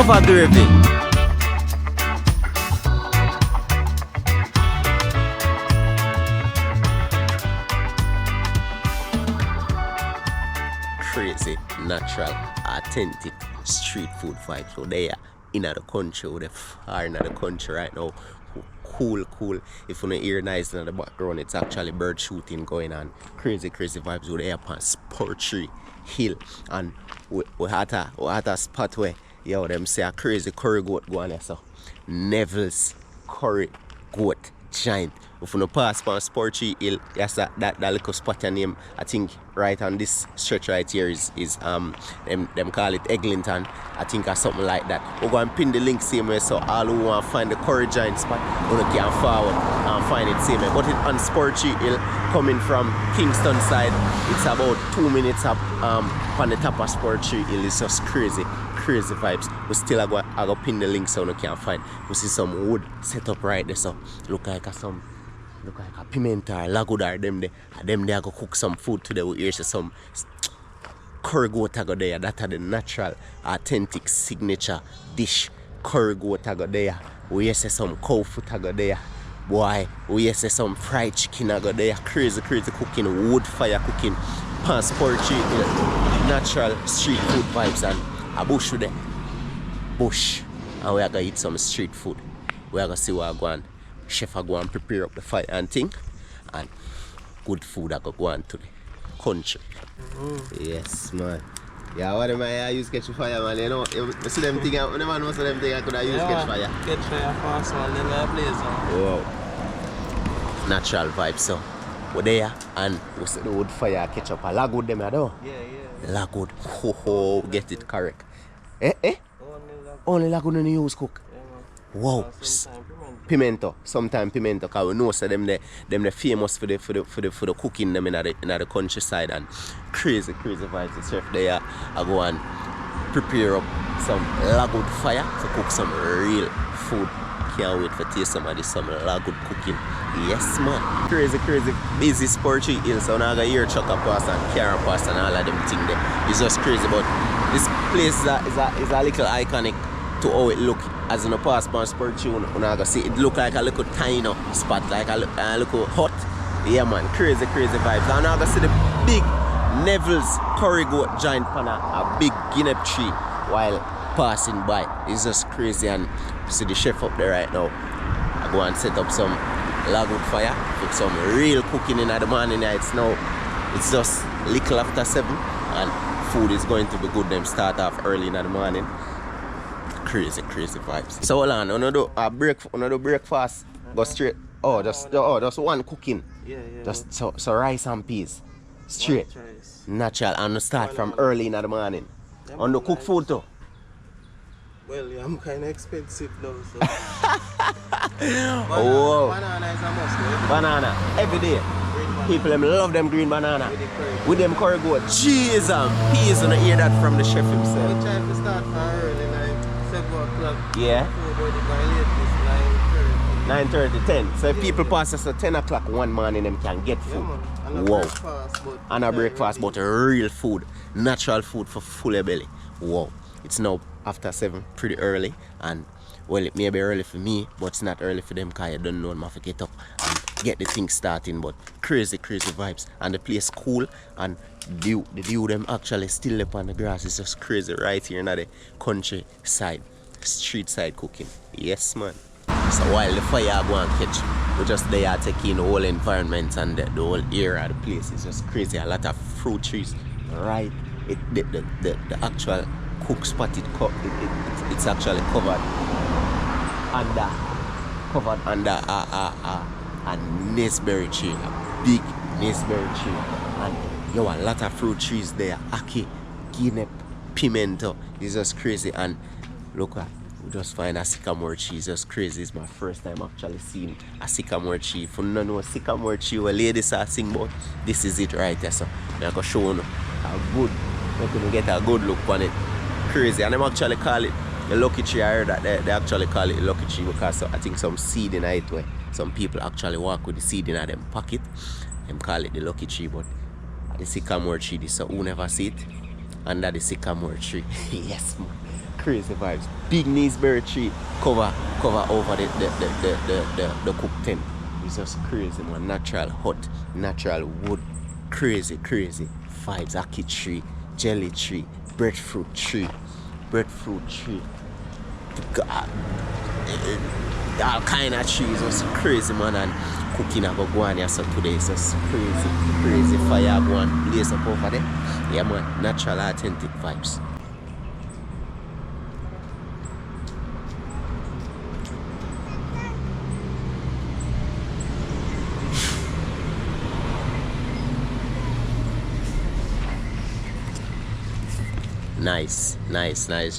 mouthwatering. Crazy, natural, authentic street food vibes. So they are in the country, or they far in the country right now. Cool. If you don't hear nice in the background, it's actually bird shooting going on. Crazy vibes. So they are on Sportry Hill, and we had a spot where them say a crazy curry goat go on there. So Neville's curry goat giant. If you pass on Sportry Hill, yes, that little spot name, I think right on this stretch right here is them call it Eglinton. I think or something like that. We're going to pin the link same way, so all who want to find the curry giant spot, you can forward and find it same way. But it on Sportry Hill, coming from Kingston side, it's about 2 minutes up on the top of Sportry Hill. It's just crazy vibes. We still going to pin the link so you can find. We see some wood set up right there, so look like a pimento or lagudar them they are go cook some food today. We hear some curry goat go there. That are the natural, authentic signature dish. Curry goat go there. We hear some cow foot go there. Boy, we hear some fried chicken go there. Crazy cooking, wood fire cooking, Sportry, natural street food vibes, and a bush with there. Bush. And we are going to eat some street food. We are going to see what going. Chef are going to prepare up the fire and thing, and good food are going to the country. Yes, man. Yeah, what am I use catch fire, man? You know, you see them thing, when the man was them thing, I could have used catch fire. Catch fire fast, man, then I blaze. Wow. Natural vibe, so we're there, and we see the wood fire catch up a lagwood them, you know? Yeah. Lagwood, ho, get it correct. Only lagwood in the use cook. Yeah, wow. Sometimes pimento, cause we know so them they famous for the cooking them in the countryside, and crazy vibes. The chef there I go and prepare up some lagwood fire to cook some real food. Can't wait for taste some lagwood cooking. Yes, man. Crazy busy Sportry Hill. So now I got here chucker pass and carrot pass and all of them things there. It's just crazy, but this place is a little iconic to how it look. As in the pass on Sportry, you see it look like a little tiny spot, like a little hut. Yeah, man, crazy vibes. And now I see the big Neville's curry goat giant pan a big guinea tree while passing by. It's just crazy, and you see the chef up there right now. I go and set up some lagwood fire with some real cooking in the morning. It's just little after 7, and food is going to be good. Them start off early in the morning. Crazy vibes. So hold on, another breakfast. Go straight. Just one cooking. Yeah. Just so rice and peas. Straight. Natural, and start from early in the morning. On the cook food too. Well, yeah, I'm kind of expensive though. So. Banana is a must. Banana every day. People them love them green banana. With them curry goat. Cheese and peas, and I hear that from the chef himself. We try to start from early, like 7 o'clock. Yeah. 9:30. 10. So if people pass us at 10 o'clock one morning, them can get food. Yeah, and a breakfast, but real food. Natural food for full belly. Wow. It's now after 7, pretty early. And well, it may be early for me, but it's not early for them because I don't know how to get up and get the thing starting. But crazy vibes. And the place cool, and the view them actually still up on the grass. It's just crazy right here in the countryside, street side cooking. Yes, man. So while the fire go and catch, we just there taking the whole environment and the whole area of the place. It's just crazy. A lot of fruit trees, right? The actual cook spot, it's actually covered under a naceberry tree, a big naceberry tree, and a lot of fruit trees there. Aki, guinea, pimento. It's just crazy. And look at. We just find a sycamore tree. It's just crazy. It's my first time actually seeing a sycamore tree. If you don't know a sycamore tree, where ladies are sing about, this is it right there. So I'm going to show you we're going to get a good look on it. Crazy. And them actually call it the lucky tree. I heard that they actually call it the lucky tree because I think some seed in it where some people actually walk with the seed in them pocket. Them call it the lucky tree, but the sycamore tree, this so who never see it. under the sycamore tree. Yes, man. Crazy vibes. Big kneesberry tree cover over the cook tent. It's just crazy, man. Natural hut, natural wood. Crazy vibes. Ackee tree, jelly tree, breadfruit tree. God. All kind of trees. Just crazy, man. And cooking a go on here so today. It's just crazy fire go and blaze up over there. Yeah, man. Natural, authentic vibes. Nice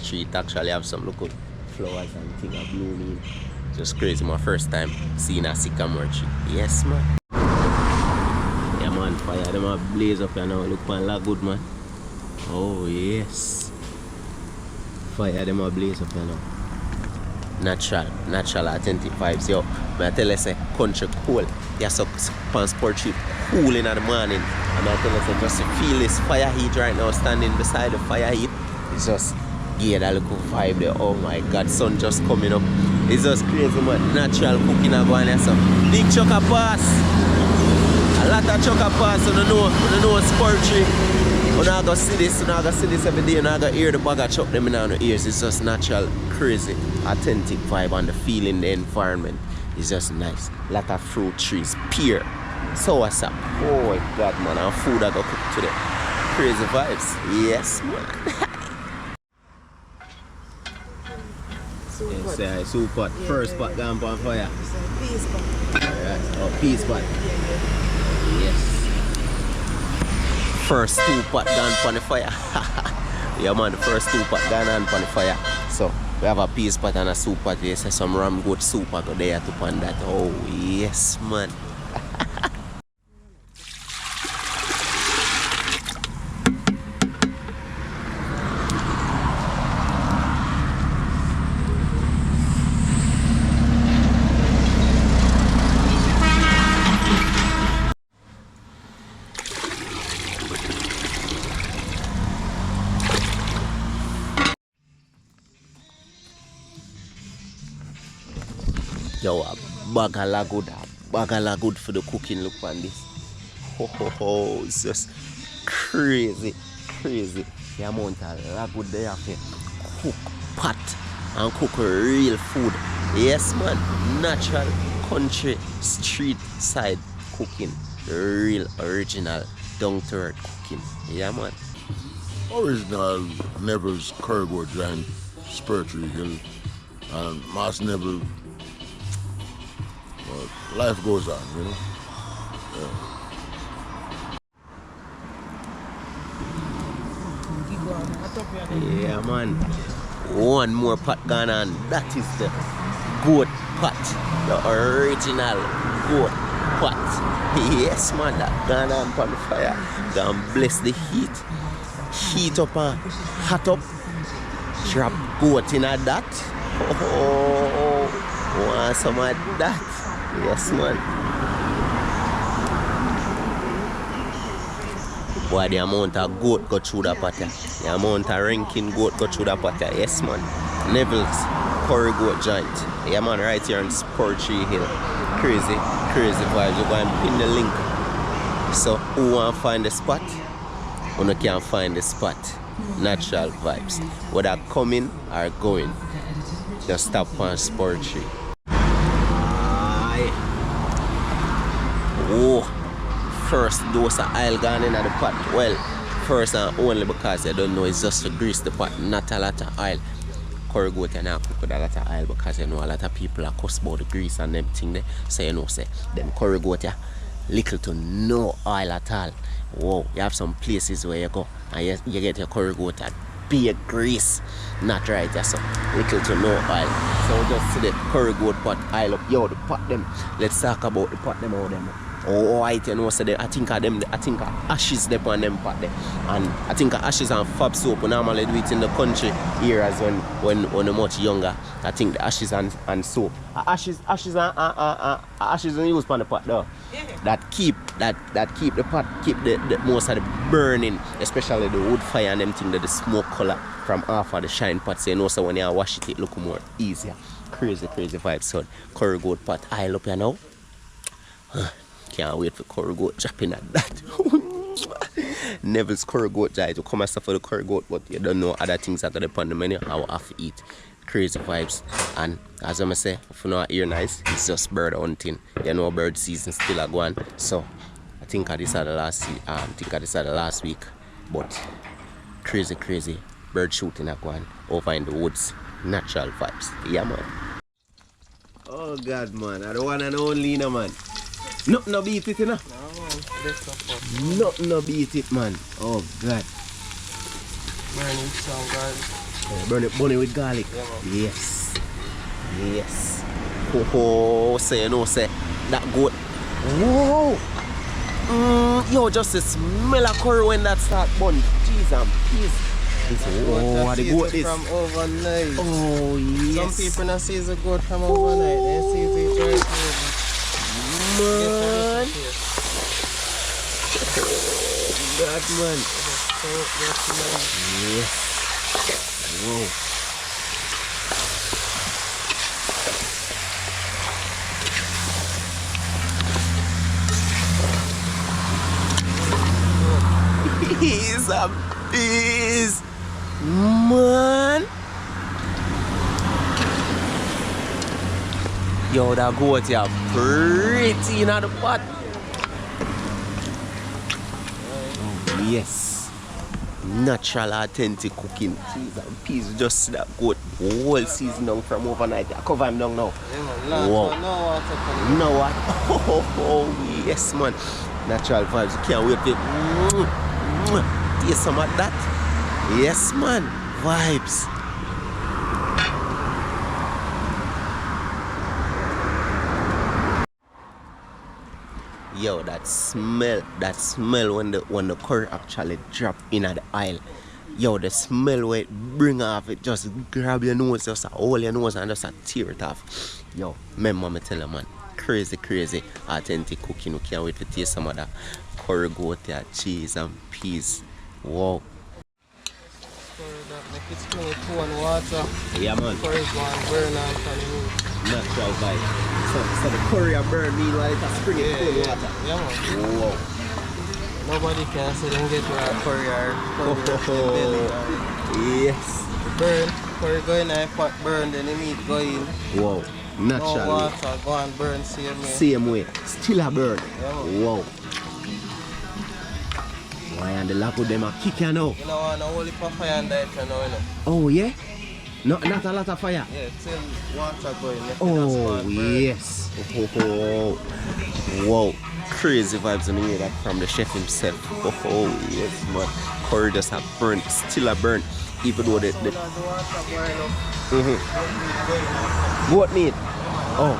tree. It actually have some local flowers and things are blooming. Just crazy, my first time seeing a sycamore tree. Yes, man. Yeah, man, fire them a blaze up here now. Look, man, look good, man. Oh, yes. Fire them a blaze up here now. Natural, authentic vibes. Yo, I tell you, say, country cool. Yeah, so transport trip cool in the morning. And I tell you, say, just feel this fire heat right now, standing beside the fire heat. It's just, yeah, that little vibe there. Oh my God, sun just coming up. It's just crazy, man. Natural cooking and going there. So, big chocker pass. A lot of chocker pass. You know spur tree. You're not going to see this every day. You're not going to hear the bag of chuck them in the ears. It's just natural, crazy, authentic vibe, and the feeling, the environment is just nice. A lot of fruit trees, pear, soursop. Oh my God, man. And food I got cooked today. Crazy vibes. Yes, man. Yes, soup pot. Yeah, first pot gone on fire. Peace pot. Alright. Oh, peace pot. Yes. First two pot gone on the fire. Yeah, man, the first two pot gone on the fire. So we have a peace pot and a soup pot. There's some ram goat soup I got there to pan that. Oh yes, man. Yo, a bagala good for the cooking. Look on this. Oh, it's just crazy. The amount of lagud they have to cook pot and cook real food. Yes, man. Natural country street side cooking. Real original down to earth cooking. Yeah, man. Original Neville's Corrigo Giant Spur Tree Hill and Mass Neville. Life goes on, you know. Yeah, man. One more pot gone on. That is the goat pot. The original goat pot. Yes, man. That gone on the fire. God bless the heat. Heat up and hot up. Drop goat in that. Oh, want some of that. Yes, man. Boy, the amount of goat go through the pot. The amount of ranking goat go through the pot. Yes, man. Neville's Corrigo Giant. Yeah, man, right here on Spur Tree Hill. Crazy vibes. You go and pin the link. So, who want to find the spot? Who can't find the spot. Natural vibes. Whether coming or going, just stop on Spur Tree. Oh, first dose of oil gone in the pot. Well, first and only because I don't know it's just to grease the pot, not a lot of oil. Corrigo can now cook with a lot of oil because you know a lot of people are cuss about the grease and them thing there. So you know say them Corrigo little to no oil at all. Wow, you have some places where you go and you get your Corrigo big grease. Not right there, so little to no oil. So just see the Corrigo pot oil up. Yo, the pot them. Let's talk about the pot them out them. Oh, I know, so I think ashes there on them pot there. And I think ashes and fab soap, we normally do it in the country here as when they're much younger. I think the ashes and soap. Ashes and use on the pot though. That keep the pot, keep the most of the burning, especially the wood fire and them thing that the smoke color from half of the shine pot. So you know, so when you wash it look more easier. Crazy vibes, son. Curry goat pot I'll up here now. Can't wait for curry goat dropping at that. Neville's curry goat guy to come and stuff for the curry goat, but you don't know other things that are on the menu. I will have to eat. Crazy vibes. And as I say, if you know ear nice, it's just bird hunting. You know bird season still a going. So I think this is the last week. But crazy bird shooting a going over in the woods. Natural vibes. Yeah man. Oh God man, I the one and only no man. Nothing no beat it, you know? Nothing no beat it, man. Oh God. Burn it some garlic. Burn it with garlic. Yeah, yes. Oh, say you know, say that goat. Whoa. Yo, just the smell of curry when that start burn. Jeez and peas. Oh, the goat is from overnight. Oh yes. Some people don't see the goat from overnight. They see it right over. Man. God man. Yes. Whoa. He's a beast. Man. Yo, that goat here pretty in the pot. Oh, yes. Natural, authentic cooking. Cheese and peas. Just that goat whole season down from overnight. I cover him down now. Yeah, wow. No what? Oh, yes, man. Natural vibes. You can't wait to taste some of that. Yes, man. Vibes. Yo, that smell when the curry actually drop in at the aisle. Yo, the smell where it bring off, it just grab your nose, just hold your nose and just tear it off. Yo, remember me tell you, man, crazy, authentic cooking. We can't wait to taste some of that curry goat there, cheese and peas. Wow. Make it spring with 2 and water. Yeah, man. Curry one burn out on the meat. Natural vibe. So the curry burn meanwhile it's spring in cold water. Yeah, man. Wow. Nobody can say them get a curry or belly. Yes. Curry go in a pot burn, then the meat go in. Wow. Naturally. No water, go and burn same way. Same way. Still a burn. Yeah, man. Wow. Why and the lap of them are kicking now? You know, want a whole heap of fire under it now, you know. Oh yeah? Not a lot of fire? Yeah, till water going. Oh yes. Oh. Wow. Crazy vibes when you hear that from the chef himself. Oh yes man. Curry just have burnt, still a burn. Even though the goat meat. Oh.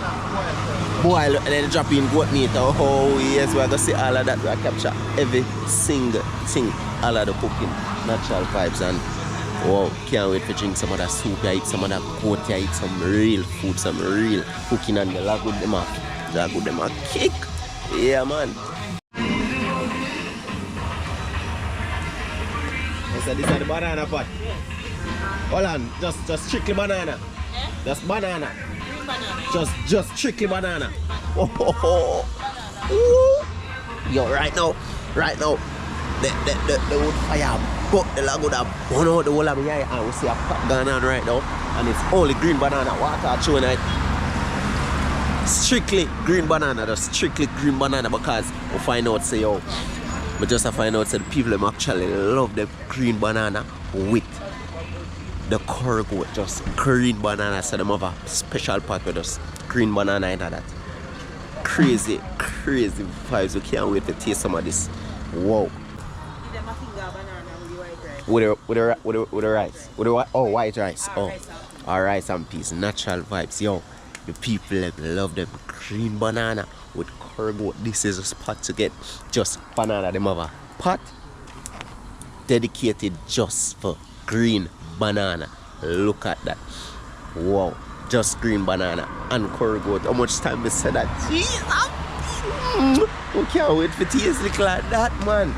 Boil and then drop in goat meat. Oh yes, we're gonna see all of that. We'll capture every single thing, all of the cooking, natural vibes, and wow, can't wait to drink some of that soup. I eat some of that goat. I eat some real food, some real cooking, and the lag with them a kick. Yeah man. So this is the banana pot. Hold on, just strictly banana. Just banana. Just strictly banana. Oh. Yo, right now, the wood fire, but the lag would have burn out the whole of my eye, and we see a pot going on right now, and it's only green banana. Water showing it. Strictly green banana, just strictly green banana, because we find out say yo, we just find out say the people them actually love the green banana with the curry goat, just green banana. So them have a special pot with just green banana into that. Crazy vibes. We can't wait to taste some of this. Wow. With the rice. With the white rice. Oh, rice and peas. Natural vibes. Yo, The people them love them green banana with curry goat. This is a spot to get just banana. Them have a pot dedicated just for green banana. Look at that. Wow. Just green banana and curry goat. How much time we said that? Jesus! We can't wait for taste like that, man.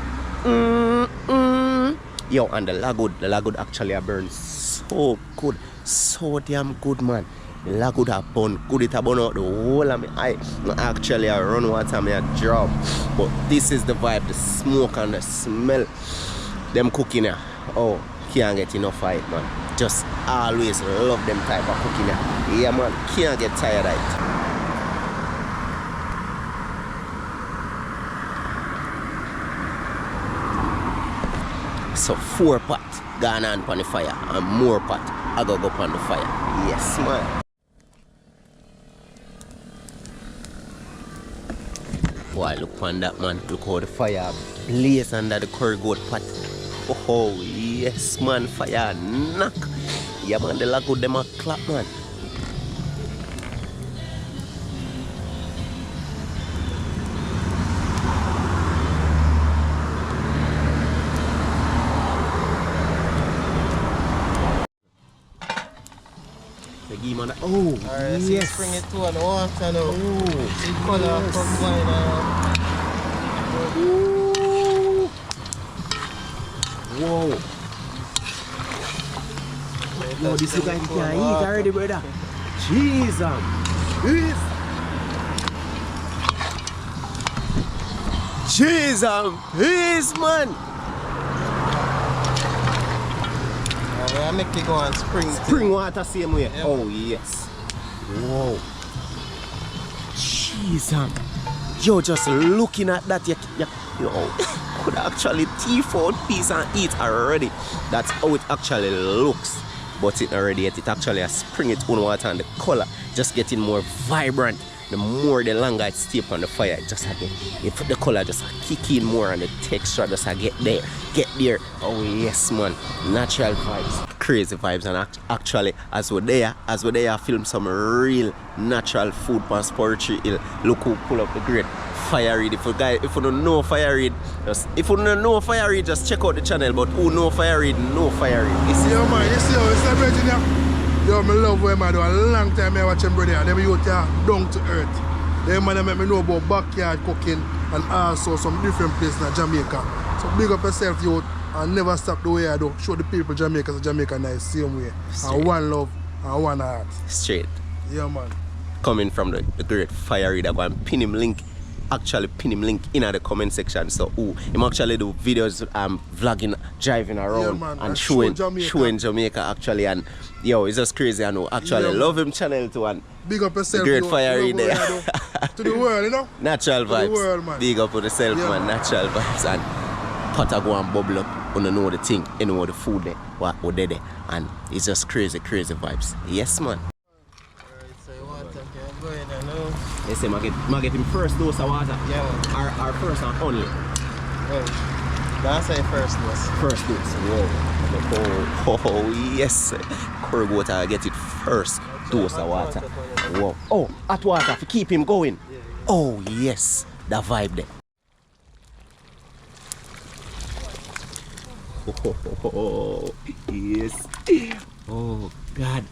Yo, and the lagud actually burns so good. So damn good, man. The lagud have burn good. It have burn out the whole of my eye. Actually, I run water, I drop. But this is the vibe, the smoke and the smell. Them cooking here. Oh, can't get enough of it, man. Just always love them type of cooking here. Yeah, man, can't get tired of it. So 4 pot gone on the fire and more pot I go up on the fire. Yes, man. Boy, look on that, man. Look how the fire blaze under the curry goat pot. Oh, yes, man. Fire knock. Yeah, man. The lagud them a clap, man. Oh, alright, so yes. spring it to an water now. Oh, See color from wine Ooh. Whoa. Yo, this you guys can eat already, brother. Jesus. Yes. Jesus. Yes, man. I make it go on Spring water same way. Yeah. Oh, yes. Whoa. Jesus. Yo, just looking at that, you could actually teeth out piece and eat already. That's how it actually looks. But it already yet. It actually has spring its own water and the color just getting more vibrant. The more, the longer it stays on the fire, it just again, the color just kick in more and the texture just get there. Oh yes, man, natural vibes, crazy vibes, and actually, as we're there, film some real natural food on Poetry Hill. Look who pull up the great fire read. If you don't know fire read, just check out the channel. But who know fire read, know fire read. Yeah, man, you see how we're celebrating here? Yo, I love what I do. A long time I watch them brother. Them youth are down to earth. Them man make me know about backyard cooking and also some different places in Jamaica. So big up yourself, youth, and never stop the way I do. Show the people Jamaica nice, same way. Straight. And one love and one heart. Straight. Yeah, man. Coming from the great fire read, I'm going to pin him link. Actually pin him link in the comment section. So him actually do videos vlogging, driving around, yeah, and showing Jamaica actually, and yo, it's just crazy. I know actually love him channel too, and big up yourself, great fire read there. To the world, you know? Natural vibes. To the world, man. Big up with yourself, yeah, man. Natural vibes, and pot go and bubble up. You know the thing, you know the food there, what there, and it's just crazy vibes. Yes, man. They say I get him first dose of water. Yeah, man. Our first and only. That's a first dose. First dose. Whoa. Oh yes. Curry water, I get it first dose of water. Whoa. Oh, hot water to keep him going. Yeah. Oh yes. The vibe there. Oh yes. Oh God.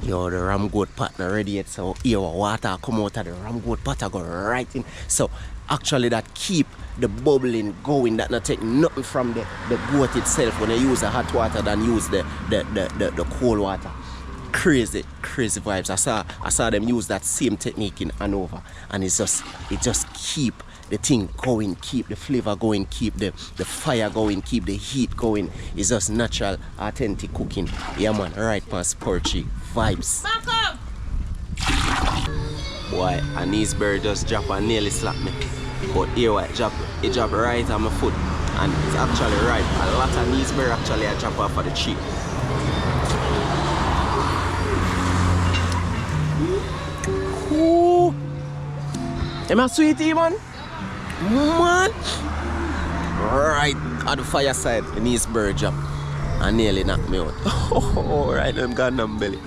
Yo, the ram goat pot not ready yet, so here water come out of the ram goat pot go right in. So actually that keep the bubbling going, that not take nothing from the goat itself when you use the hot water than use the cold water. Crazy vibes. I saw them use that same technique in Hanover, and it just keep the thing going, keep the flavor going, keep the fire going, keep the heat going. It's just natural, authentic cooking. Yeah, man, right past Poetry vibes. Back up! Boy, and this bird just drop and nearly slap me. But here it drop right on my foot, and it's actually right. A lot of these birds actually I drop off of the tree. Ooh. Am I sweetie, man? Man! Right at the fireside, the niece bird drop. and nearly knocked me out. Oh, right now I'm gone down belly.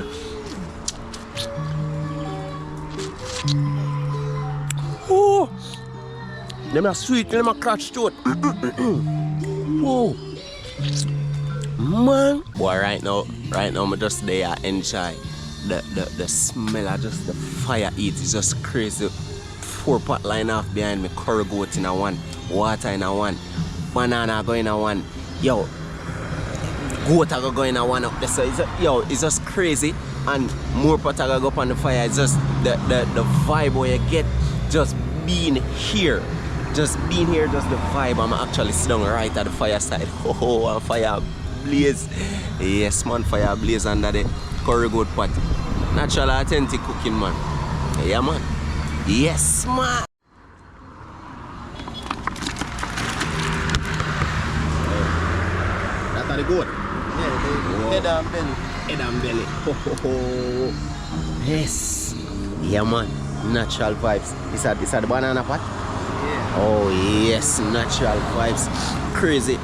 Oh, them are sweet, them are crotch throat. Whoa, man. Boy, right now, I'm just there enjoy the smell of just the fire heat is just crazy. 4 pot line off behind me, curry goat in a one, water in a one, banana going in a one. Yo, goat are going in a one up there. So it's just crazy. And more pot are go up on the fire. It's just the vibe where you get just being here. Just being here, just the vibe. I'm actually sitting right at the fireside. Oh, and fire blaze. Yes, man, fire blaze under the curry goat pot. Natural, authentic cooking, man. Yeah, man. Yes, man. That's the goat. Yeah, the head and belly. Head and belly. Oh. Yes. Yeah, man. Natural vibes. Is that the banana pot? Yeah. Oh yes, natural vibes. Crazy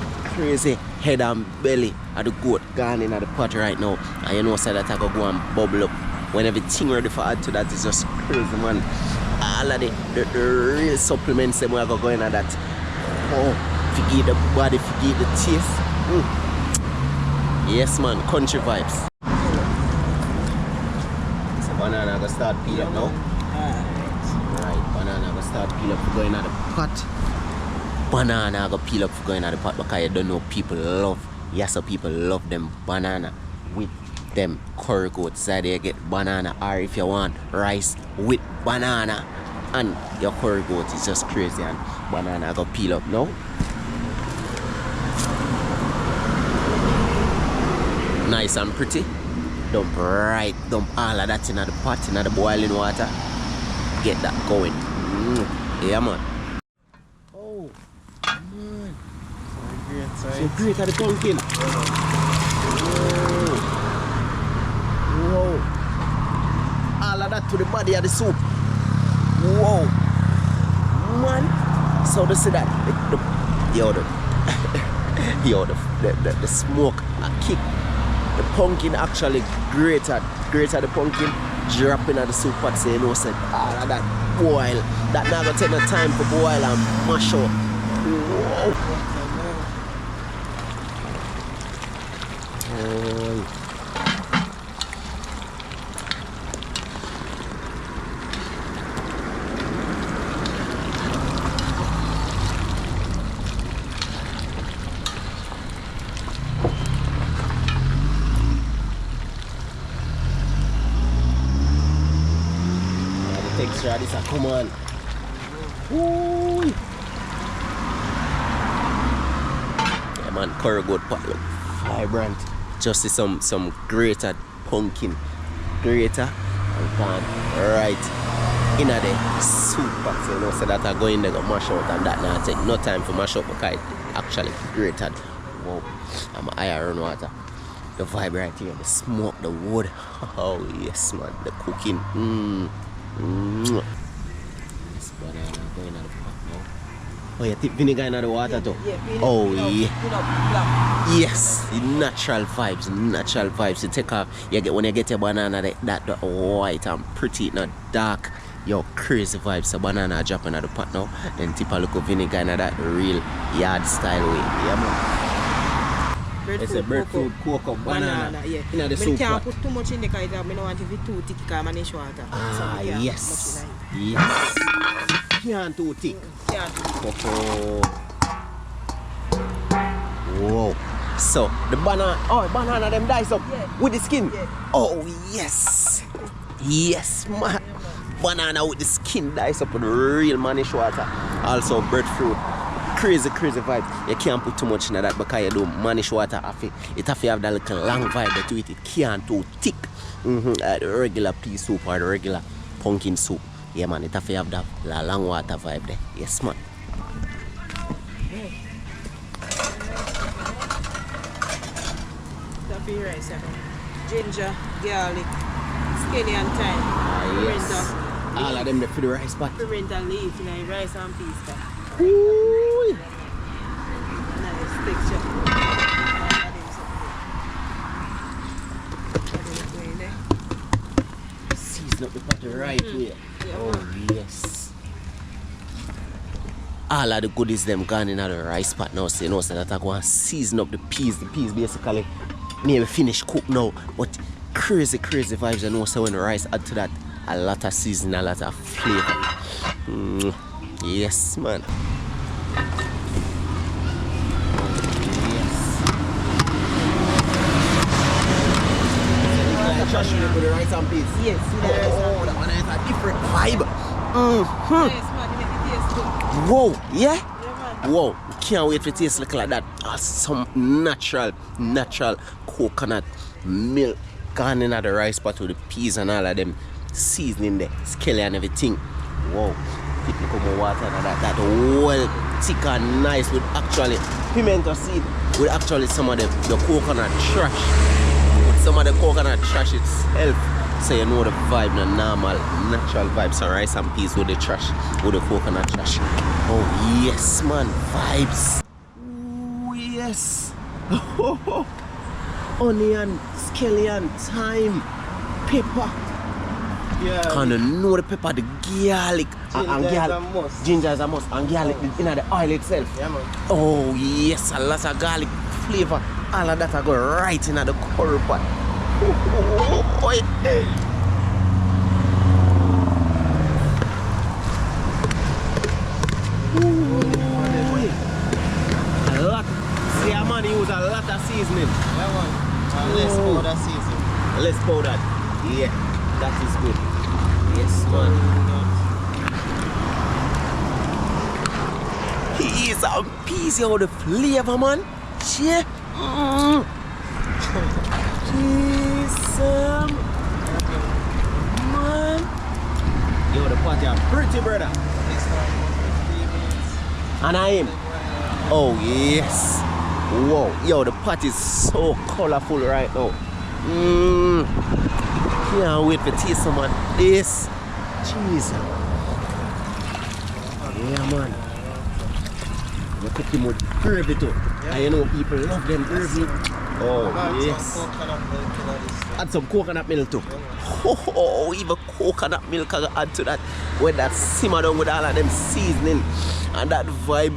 head and belly of the goat gone in at the pot right now. And you know so that I go and bubble up. When everything ready for add to that is just crazy, man. All of the real supplements them we go in at that. Oh, forget the body, forget the taste. Yes, man, country vibes. So banana go start peel up now. Right, banana go start peel up for going at the pot. Banana go peel up for going at the pot because you don't know people love. Yes, so people love them banana with them curry goat. So they get banana, or if you want rice with banana and your curry goat is just crazy and banana go peel up now. Nice and pretty. Dump all of that in the pot, in the boiling water. Get that going. Yeah, man. Oh, man. So great at the pumpkin. Whoa. All of that to the body of the soup. Whoa. Man. So to see that, the smoke kick. The pumpkin actually grated the pumpkin, dropping at the soup pot, so you know, said, all of that boil. That now gonna take no time to boil and mash up. Whoa. Texture this come on. Ooh. Yeah, man, curry goat pot look vibrant. Just see some grated pumpkin grater and pan right in the soup pot. So you know, so that I go in there go mash out, and that now take no time for mash up because it actually grated. Wow, I'm iron water. The vibe right here, the smoke, the wood. Oh yes, man, the cooking. This banana going in the pot now. Oh, you tip vinegar in the water too? Yeah, oh, yeah. Yes, natural vibes. You take off, when you get your banana, that white and pretty, not dark. Yo, crazy vibes. So banana dropping in the pot now. Then tip a little vinegar in that real yard style way. Yeah, man. It's a breadfruit, cocoa, banana. Yeah. In the soup pot. Can't put too much in the because I don't want it to be too thick because I manage water. Ah, yes. Yes. Can't too thick. Yeah. Whoa. So the banana them dice up with the skin. Yeah. Oh yes. Yes, man. Banana with the skin dice up with real manish water. Also breadfruit. Crazy vibe. You can't put too much in that because you do manish water. It have to have that little long vibe to it. It can't too thick. The regular pea soup or the regular pumpkin soup. Yeah, man, it have to have that long water vibe there. Yes, man. Taffy rice, ginger, garlic, skinny and thyme. Yes. All of them for the rice pot. Piment and leaf in the rice and peas. Ooh. Nice texture. right way. Oh yes. All of the goodies them gone in the rice pot now, so you know, so that I go and season up the peas. The peas basically maybe finish cook now, but crazy vibes, you know, so when the rice add to that, a lot of seasoning, a lot of flavor. Yes, man. Trash with the rice and peas. Yes, that one is a different vibe. Yes, man, you make it taste good. Whoa, yeah? Yeah, man. Whoa, can't wait for it to taste like that. Some natural coconut milk gone in the rice pot with the peas and all of them seasoning the skelly and everything. Whoa, it look more water and that well thick and nice with actually pimento seed with actually some of the coconut trash. Some of the coconut trash itself, so you know the vibe, the normal, natural vibes, and rice and peas with the trash, with the coconut trash. Oh yes, man, vibes. Oh yes. Onion, scallion, thyme, pepper. Yeah. Kind of know the pepper, the garlic, ginger is a must, and garlic in the oil itself. Yeah, man. Oh yes, a lot of garlic flavor. All of that I go right in the curry pot. A lot. See, a man use a lot of seasoning. Yeah, man. Less powder season. Less powder. Yeah, that is good. Yes, man. Peas and peas, yo, the flavor, man. Yeah. Jeez, man. Yo, the pot are pretty, brother. And I am. Oh, yes. Whoa. Yo, the pot is so colorful right now. Can't wait for taste some of this. Jeez. Yeah, man. You cook them with gravy too. And you know people love them gravy. Oh, yes. Add some coconut milk too. Oh, even coconut milk I add to that. When that simmer down with all of them seasoning and that vibe.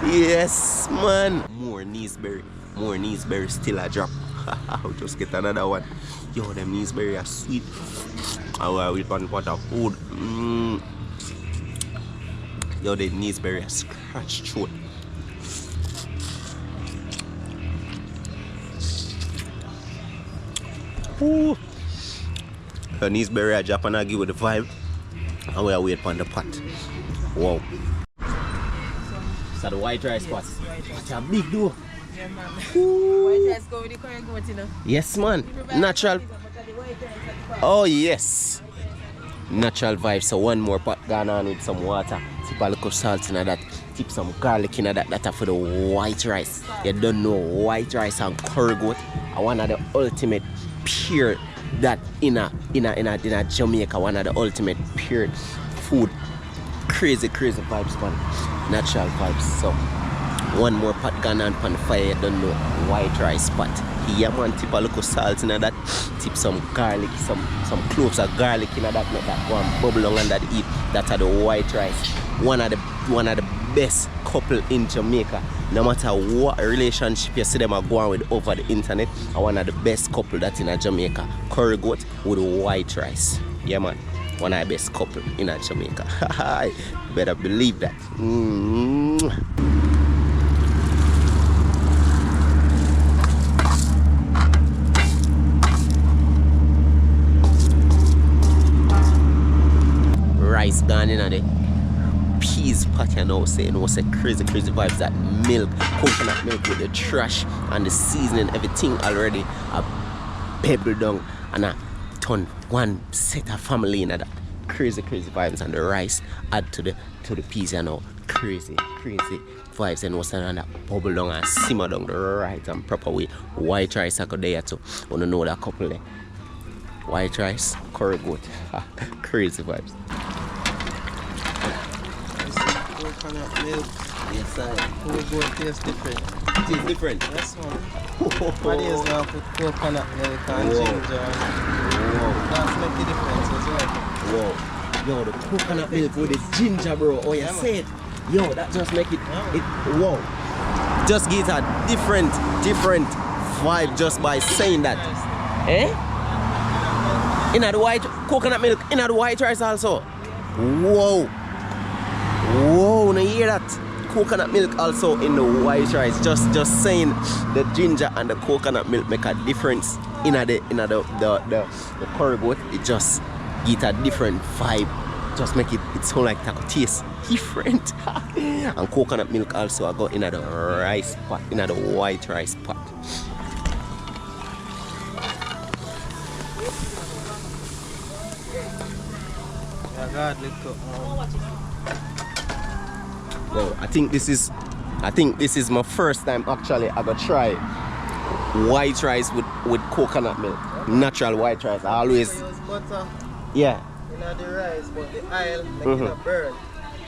Yes, man. More Neesberry still a drop. I'll just get another one. Yo, them Neesberry are sweet. I will eat one pot of food. Yo, the Neesberry are scratch throat. Ooh. The Neesberry are drop and I give it the vibe. And we'll wait on the pot. Wow. So the white rice pot. It's a big dough. Yeah, man. White rice go with the curry goat, you know. Yes, man. Natural. Oh, yes. Natural vibe. So one more pot gone on with some water. Tip a little salt in that. Tip some garlic in that. That's for the white rice. You don't know white rice and curry goat. I one of the ultimate pure that in a Jamaica. One of the ultimate pure food. Crazy vibes, man. Natural vibes. So one more pot gone on the fire. You don't know white rice pot. Yeah, man. Tip a little salt in that. Tip some garlic, some cloves of garlic in that. Make that one bubble on and that eat. That's the white rice. One of the best couple in Jamaica. No matter what relationship you see them are going with over the internet, are one of the best couple that's in Jamaica. Curry goat with white rice. Yeah, man. One of the best couple in Jamaica. You better believe that. Rice gone in the peas pot, you know, say crazy vibes. That milk, coconut milk with the trash and the seasoning, everything already pebble down, and I turn one set of family in that. Crazy vibes, and the rice add to the peas, you know. Crazy vibes, and what's that bubble down and simmer down the right and proper way. White rice I go there too. Wanna know that couple there. White rice, curry goat. Crazy vibes. Coconut milk. Yes, sir. Curry goat tastes different. It is different. Yes, man. What is now put coconut milk and ginger. That's make the difference as well. Whoa. Yo, the coconut milk with the ginger, bro. Oh, you said. Yo, that just make it, whoa. Just gives a different vibe just by saying that. Eh? In the white coconut milk, in the white rice also. Whoa. Whoa, now you hear that? Coconut milk also in the white rice. Just saying the ginger and the coconut milk make a difference in the curry goat. It just gives a different vibe. Just make it sound like taco taste different. And coconut milk also I got in the rice pot, in the white rice pot. Well, I think this is my first time actually I gonna try white rice with coconut milk. Natural white rice. I always butter. Yeah. In the rice, but the oil make it burn.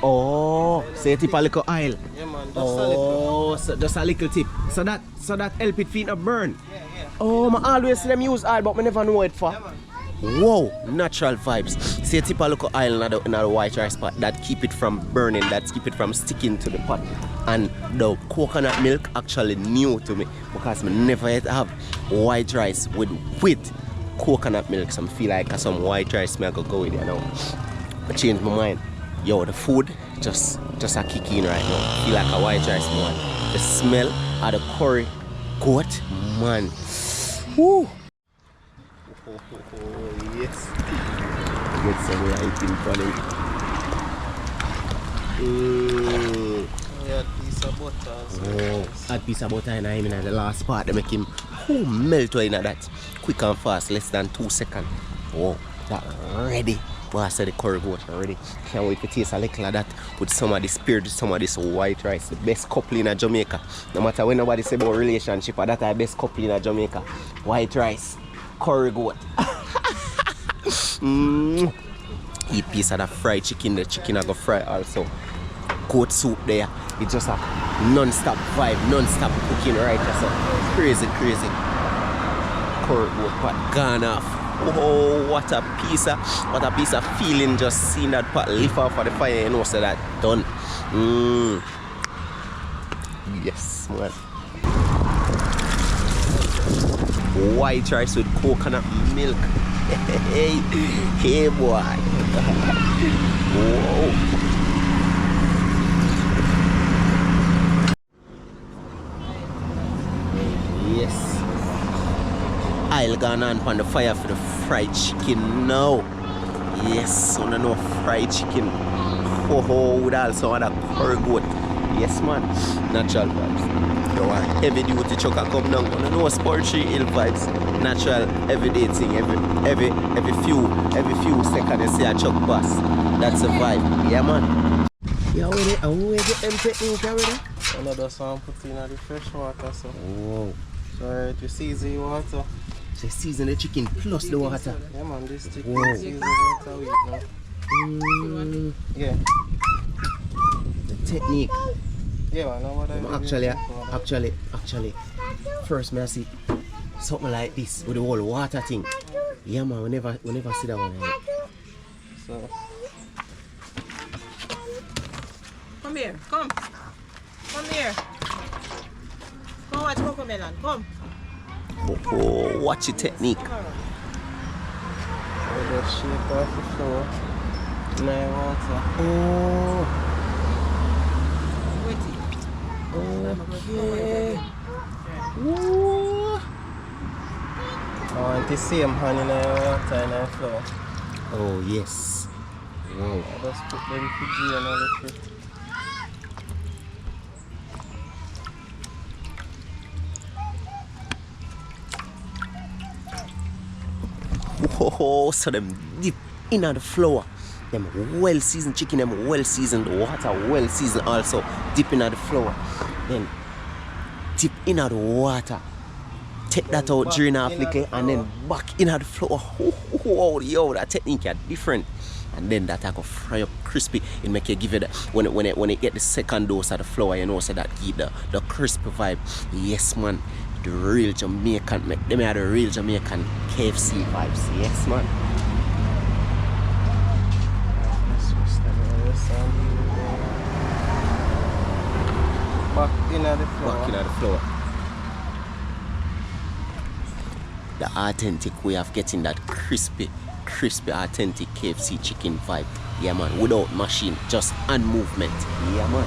Oh, so you tip a little oil. Yeah man, just a little. So just a little tip. So that help it feed not burn. Yeah. Oh, I always see them use oil, but I never know it for. Yeah, man. Whoa, natural vibes. See a tip a little oil in the white rice pot that keep it from burning, that keep it from sticking to the pot. And the coconut milk actually new to me because I never yet have white rice with coconut milk. So I feel like some white rice I go with it now. I changed my mind. Yo, the food just a kick in right now. I feel like a white rice man. The smell of the curry goat, man. Woo! Yes. Get some light in for it. Yeah, piece of butter. Add piece of butter in the last part. They make him melt in that. Quick and fast, less than 2 seconds. Oh, that ready. Well, I said the curry goat already. Can't wait to taste a little of that with some of the spirit, some of this white rice. The best couple in Jamaica. No matter when nobody say about relationship, that's the best couple in Jamaica. White rice, curry goat. Eat piece of that fried chicken. The chicken I go fry also. Goat soup there. It's just a non-stop vibe, non-stop cooking right there. So crazy. Curry goat pot gone off. Oh, what a piece of feeling just seeing that pot lift off of the fire, you know, so that done. Yes, man. White rice with coconut milk. Hey boy. Whoa. Yes. I'll go on the fire for the fried chicken now. Yes, so no fried chicken. Oh, with also want a curry goat. Yes, man. Natural vibes. You want heavy duty truck and come down. You know Spur 3 Hill vibes. Natural everyday thing. Every few seconds you see a truck pass. That's a vibe. Yeah, man. Yeah, where the technique already? Another song put in the fresh water, so. Oh. So to season your water. So season the chicken plus the water. Yeah man, this chicken season water with now. Yeah. The technique. Yeah man, now what I Actually, first I see something like this with the whole water thing. Yeah man, we never see that one. So. Come here, come. Come here. Come watch Coco Melon, come. Oh, watch the technique. I just shake off the floor. Now water. Oh. Wait. Okay. Ooh. I want the same hand in the water and the flour. Oh yes. Wow. I just put them Fiji and all the shit. Oh, so them deep in the flour. Them well seasoned chicken, them well seasoned, the water well seasoned also. Dip in the flour. Then dip in the water. Take that out, drain off little, and then back in the flour. Oh, yo, that technique is different. And then that I go fry up crispy. It make you give it when it get the second dose of the flour, you know, so that give the crispy vibe. Yes, man. the real Jamaican, them are the real Jamaican KFC vibes. Yes, man. Back in the floor. Back in the floor. The authentic way of getting that crispy, authentic KFC chicken vibe. Yeah, man. Without machine, just hand movement. Yeah, man.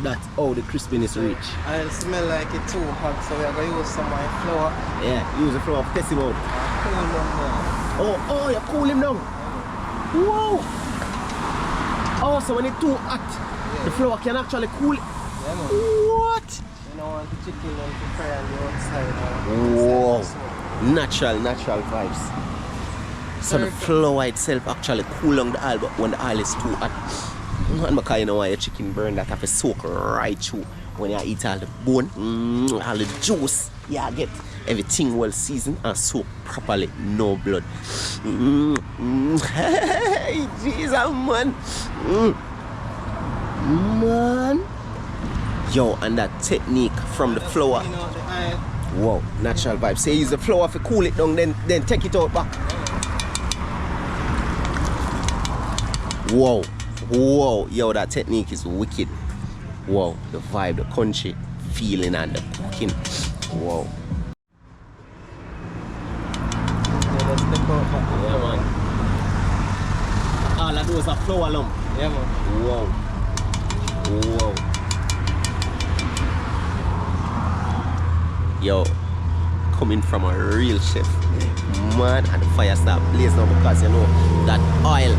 That's how the crispiness reach. I smell like it too hot, so we're going to use some of my flour. Yeah, use the flour of Tessie mode. Cool them down. Oh, you cool him down. Whoa! Oh, so when it's too hot, the flour can actually cool it. Yeah, man. What? You don't want the chicken to fry on the outside. Whoa! Natural vibes. So the flour itself actually cool down the oil, but when the oil is too hot, and because you know why your chicken burn, that have to soak right through when you eat all the bone, all the juice. Yeah, get everything well seasoned and soaked properly, no blood. Hey, Jesus, man. Man. Yo, and that technique from the flour. Wow, natural vibe. Say use the flour to cool it down, then take it out back. Whoa. Whoa, yo, that technique is wicked. Whoa, the vibe, the country feeling and the cooking. Whoa. Yeah, man. All of those are flour lump. Yeah, man. Whoa. Whoa. Yo, coming from a real chef. Man, and the fire start blazing now because you know that oil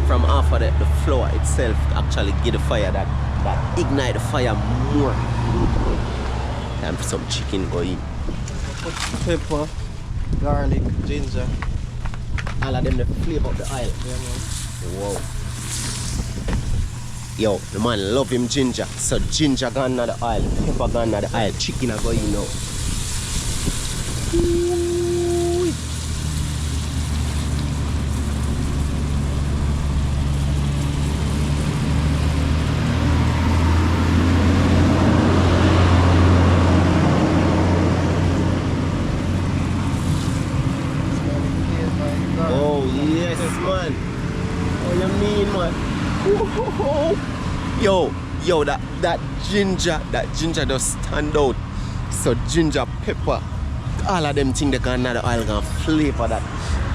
from half of the flour itself actually give the fire that ignite the fire more. Time for some chicken going. Put pepper, garlic, ginger. All of them the flavor of the oil. Yeah, man. Whoa. Yo, the man love him ginger. So ginger gone to the oil, pepper gone to the oil, chicken are going now. Oh yes, man. Oh, you mean, man? Whoa. Yo, that ginger does stand out. So ginger, pepper, all of them things they can add the oil gonna flavor that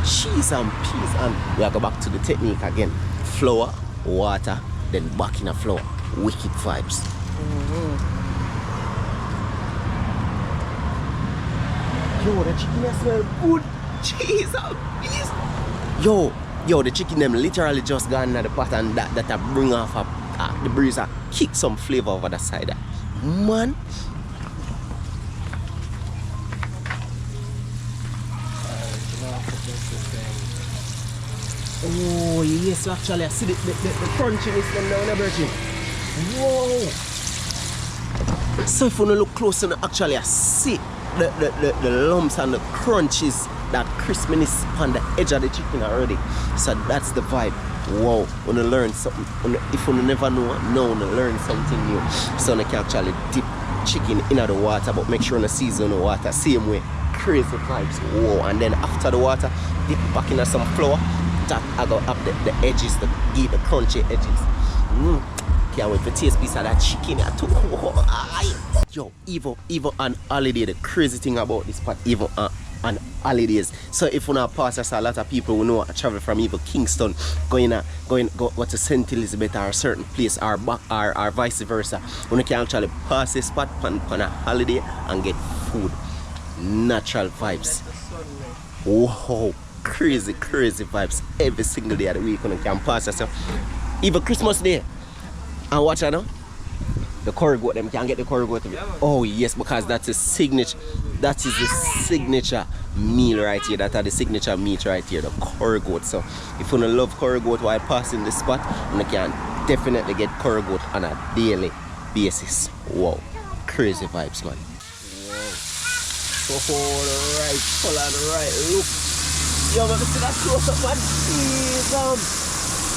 cheese and peas. And we have to go back to the technique again. Flour, water, then back in a flour. Wicked vibes. Yo, the chicken smell good. Cheese and peas. Yo, the chicken them literally just gone in the pot and that bring off the breeze kick some flavor over the side. Man. Oh yes, actually I see the crunchiness them now in the virgin. Whoa. So if you look closer, actually I see the lumps and the crunches, that crispiness on the edge of the chicken already. So that's the vibe. Wow, when you learn something, if you never know, now you learn something new. So you can actually dip chicken in the water, but make sure you season the water same way. Crazy vibes. Whoa, and then after the water, dip back in some flour. That I go up the edges, the crunchy edges. Can't wait to taste piece of that chicken here too. Yo, even on holiday, the crazy thing about this spot, even on holidays. So if you not pass us, a lot of people will know I travel from even Kingston, go to St. Elizabeth or a certain place or vice versa. When you can actually pass this spot on a holiday and get food. Natural vibes. Whoa. Crazy vibes every single day of the week when you can pass yourself. Even Christmas Day. And watch out now. The curry goat, them can get the curry goat. Oh yes, because that's a signature. That is the signature meal right here. That are the signature meat right here, the curry goat. So if you don't love curry goat while passing this spot, you can definitely get curry goat on a daily basis. Wow, crazy vibes, man. Wow. Oh, the right color, the right look. Yo, let me see that close up, man.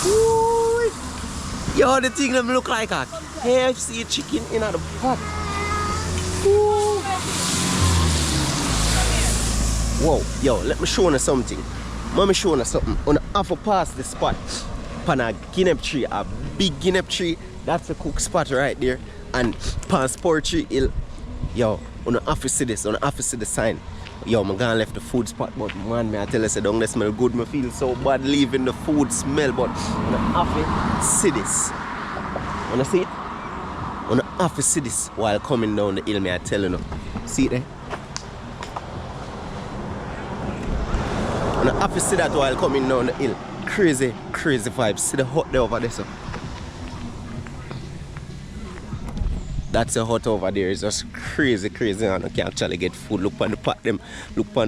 Ooh. Yo, the thing them look like a KFC chicken in the pot. Ooh. Whoa, yo, let me show you something. Let me show you something. On half a past the spot, pan a guinea tree, a big guinea tree. That's the cook spot right there. And pan spur tree hill. Yo, on the office see this, on the office see the sign. Yo, I'm gonna left the food spot, but man, I tell you, say, don't they smell good. I feel so bad leaving the food smell, but on the office see this. Wanna see it? On the office see this while coming down the hill, I tell you. See it there? On the office see that while coming down the hill. Crazy, crazy vibes. See the hut there over there, so. That's a hut over there. It's just crazy, crazy, and you can actually get food. Look on the pot them, on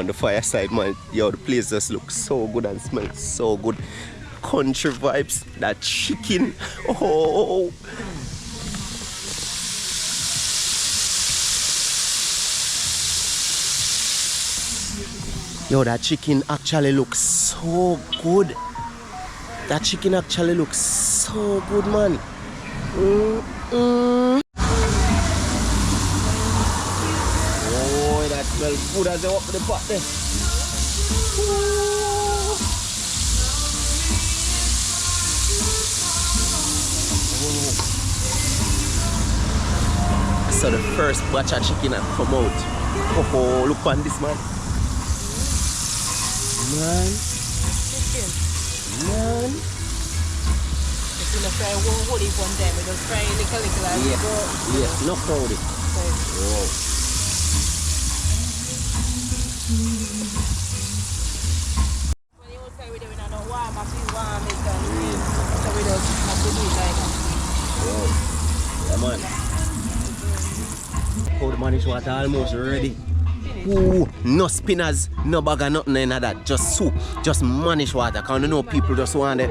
the fireside, man. Yo, the place just looks so good and smells so good. Country vibes, that chicken. Oh. Yo, that chicken actually looks so good. That chicken actually looks so good, man. Oh, that smells good as they open the pot there. Ooh. So the first batch of chicken has come out. Oh, look on this, man. Man. If you fry whole heap one time, we just fry little as yes. go. Yes, no crowded. Wow. When you outside with them, we don't know warm, after you warm it, so we just have to do it like that. Wow. Yeah, man. Oh, the manish water almost ready. Ooh, no spinners, no bag of nothing in that. Just soup, just manish water. Cause you know people just want it.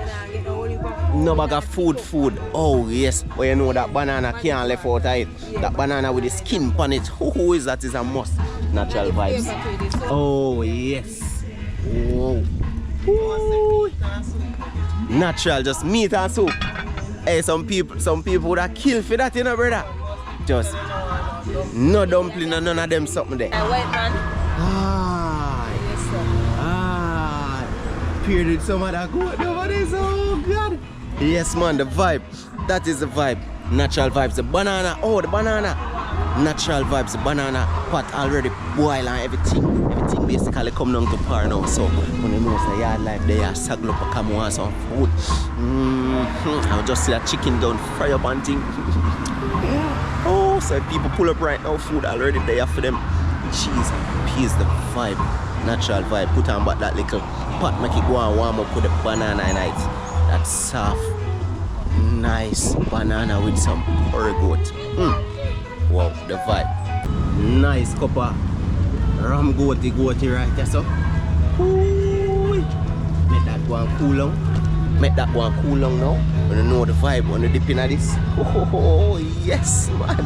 No bag of food. Oh yes, but you know that banana can't left out of it. Yeah. That banana with the skin on it. Who is that? Is a must. Natural vibes. Oh yes. Whoa. Ooh. Natural, just meat and soup. Hey, some people would have killed for that, you know, brother. Just no dumpling and none of them something there. White man. Yes, sir. Paired with some of that goat over there, oh God. Yes, man, the vibe. That is the vibe. Natural vibes. The banana. Oh, the banana. Natural vibes. The banana pot already boil and everything. Everything basically come down to par now. So when you know the yard life, they are saggle up a come want some food. I'll just see that chicken down, fry up and thing. Oh, so people pull up right now. Food already there for them. Cheese, peas, the vibe. Natural vibe. Put on back that little pot, make it go and warm up with the banana in it. That soft, nice banana with some curry goat. Wow, the vibe. Nice cup of ram goaty right there, so. Ooh. Make that go and cool down. Make that go and cool down now. When you know the vibe, when you dip in this. Oh, yes, man.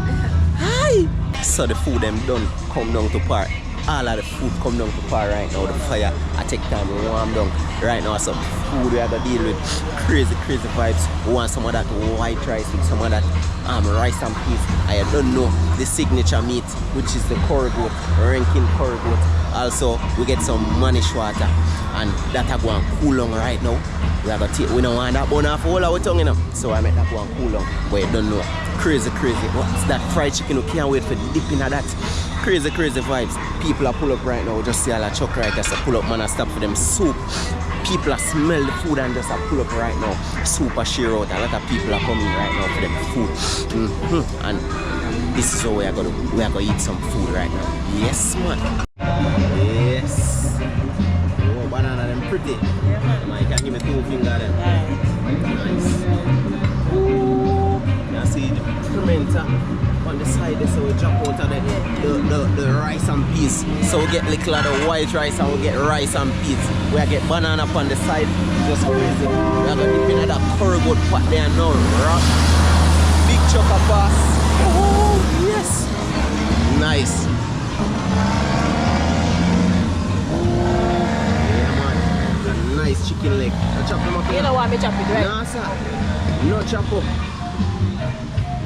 Hi. So the food them done come down to par. All of the food come down to par right now. The fire, I take time to warm down. Right now, some food we have to deal with. Crazy vibes. We want some of that white rice with some of that rice and peas. I don't know the signature meat, which is the curry goat, ranking curry goat. Also, we get some manish water, and that are going to cool down right now. We don't want that bone off all our tongue, you know. So I make that go and cool down. But you don't know. Crazy. What's that fried chicken? We can't wait for dipping at that. Crazy vibes. People are pull up right now. Just see all that chuck right there. So pull up, man, and stop for them soup. People are smell the food and just pull up right now. Soup are share out. A lot of people are coming right now for them food. And this is how we are gonna eat some food right now. Yes, man. Yes. Oh, banana them pretty. Yeah, man. You can give me 2 fingers then. Nice. Ooh. You see the pimenta on the side there, so we drop out of the rice and peas. So we get little of the white rice and we get rice and peas. We get banana on the side, just crazy. We are going to dip in that curry goat pot there now. Rock. Big chunk of pass. Oh, yes. Nice. want me chop it, right? No, sir. No chop up.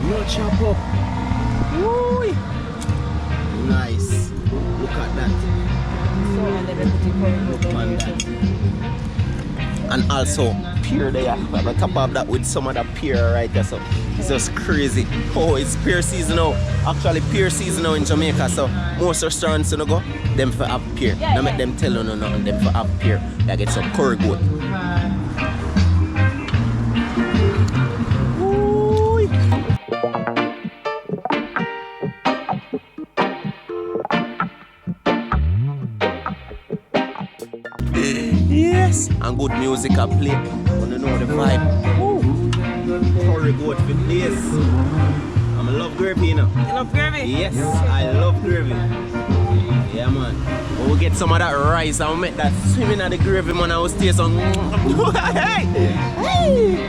No chop up. Woo! Nice. Look at that. So, and then we put the curry goat down here too. And also pear there. On top of that with some of the pear right there. So it's just crazy. Oh, it's pear season now. Actually pear season now in Jamaica. So most restaurants you know go, them for have pear. Yeah, Now make them tell you no nothing, them for have pear. They get some curry goat. Yes, and good music I play. Wanna know the vibe? Woo. Curry goat for this. I love gravy, you know. You love gravy? Yes, I love gravy. Yeah, man. When we get some of that rice and we make that swimming at the gravy, man, I will stay some. Hey! Hey!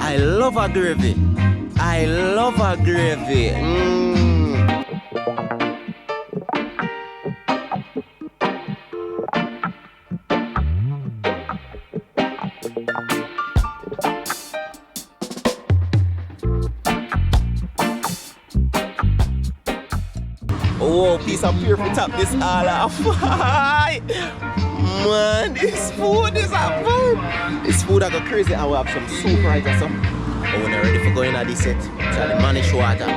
I love a gravy. I love a gravy. Oh, piece of pear for top this all off. Man, this food is a vibe. This food I go crazy. I will have some soup right or something. But when I'm ready for going at this set, try to manage water.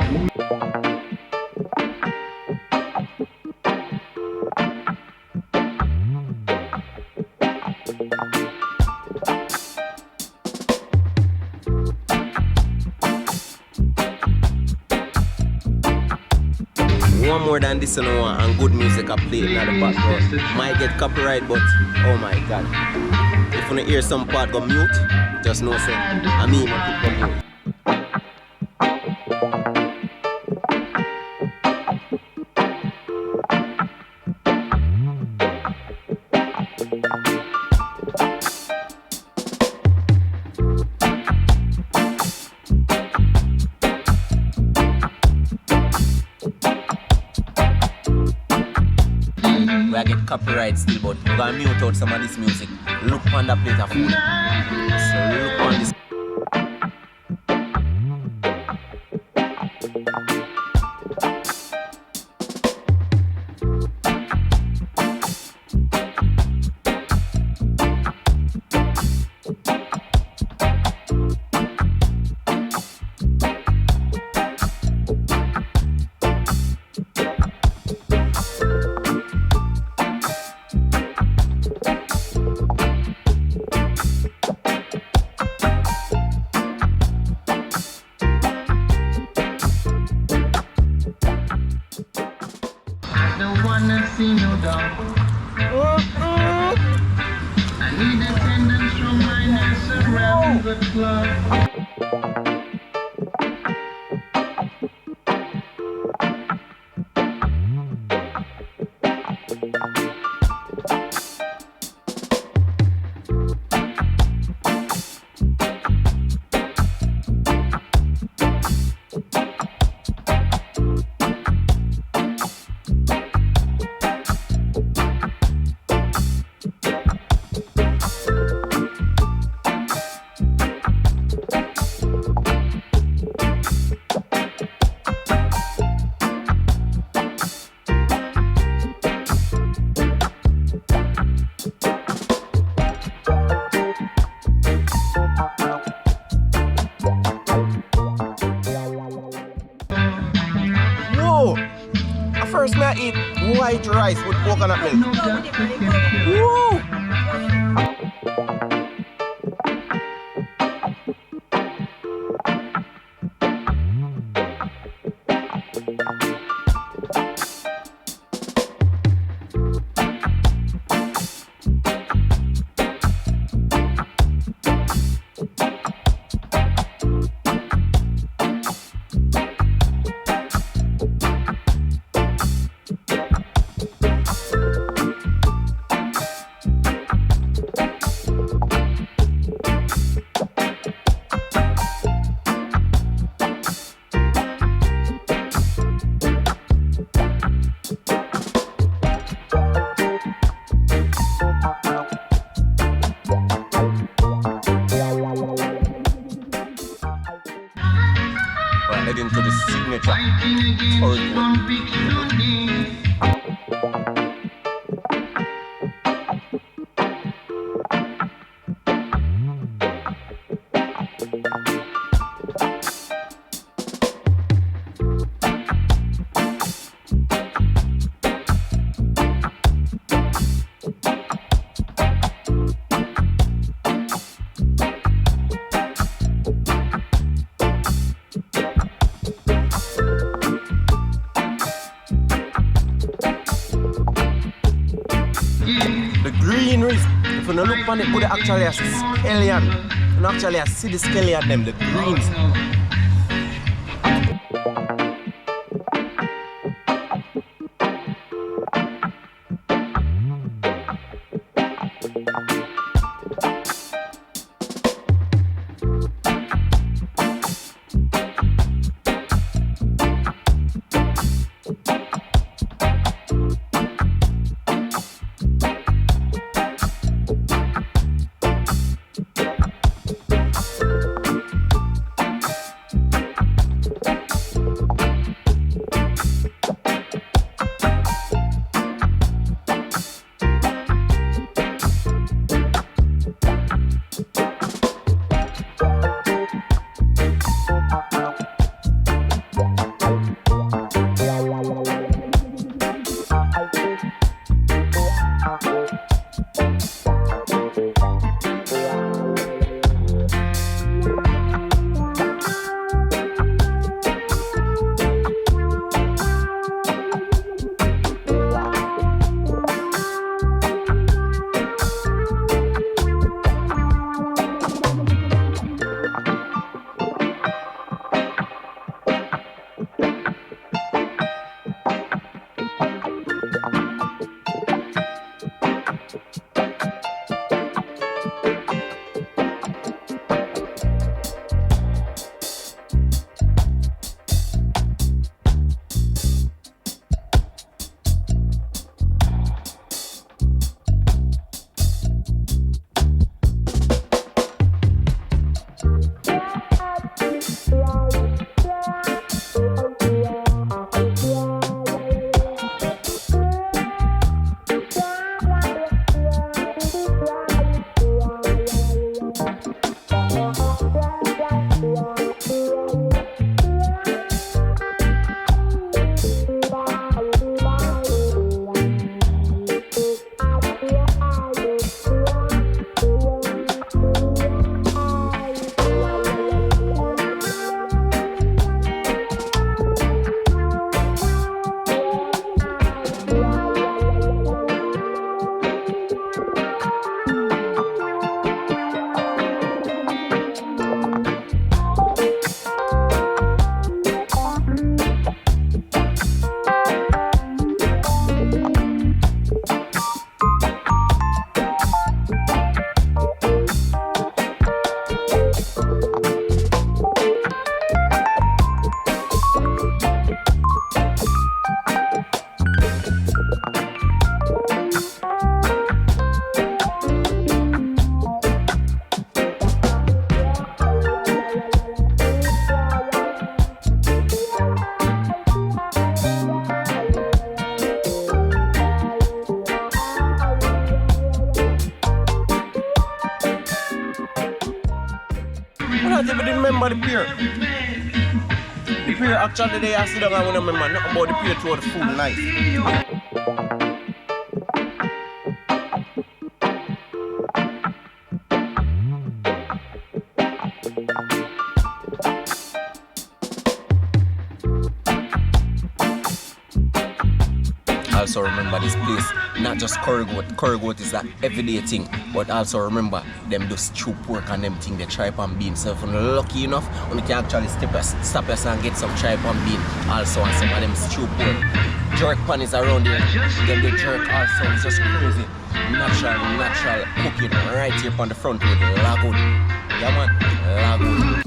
One more than this and one and good music I play in the background. Might get copyright, but oh my god. If you wanna hear some part go mute, just know say I mean I keep go mute. I get copyright still, but we're gonna mute out some of this music. Look on the plate of food. So look on this. See no doubt. I need attendance from my nurse around the clock. First me I eat white rice with coconut milk. Woo! into the signature Fighting against curry goat. conviction again. The greeneries, if you don't look on it, could actually a scallion. You don't actually see the scallion them, the greens. not even remember the pier. The pier actually they sit down and I remember nothing about the pier through the food nice. Also remember this place, not just curry goat is an everyday thing, but also remember them do stew pork and them thing, they tripe and bean. So if you're lucky enough, you can actually stop us and get some tripe and bean also, and some of them stew pork. Jerk pan is around here, them the jerk also, it's just crazy. Natural cooking right here on the front with lagoon. Yeah man, lagoon.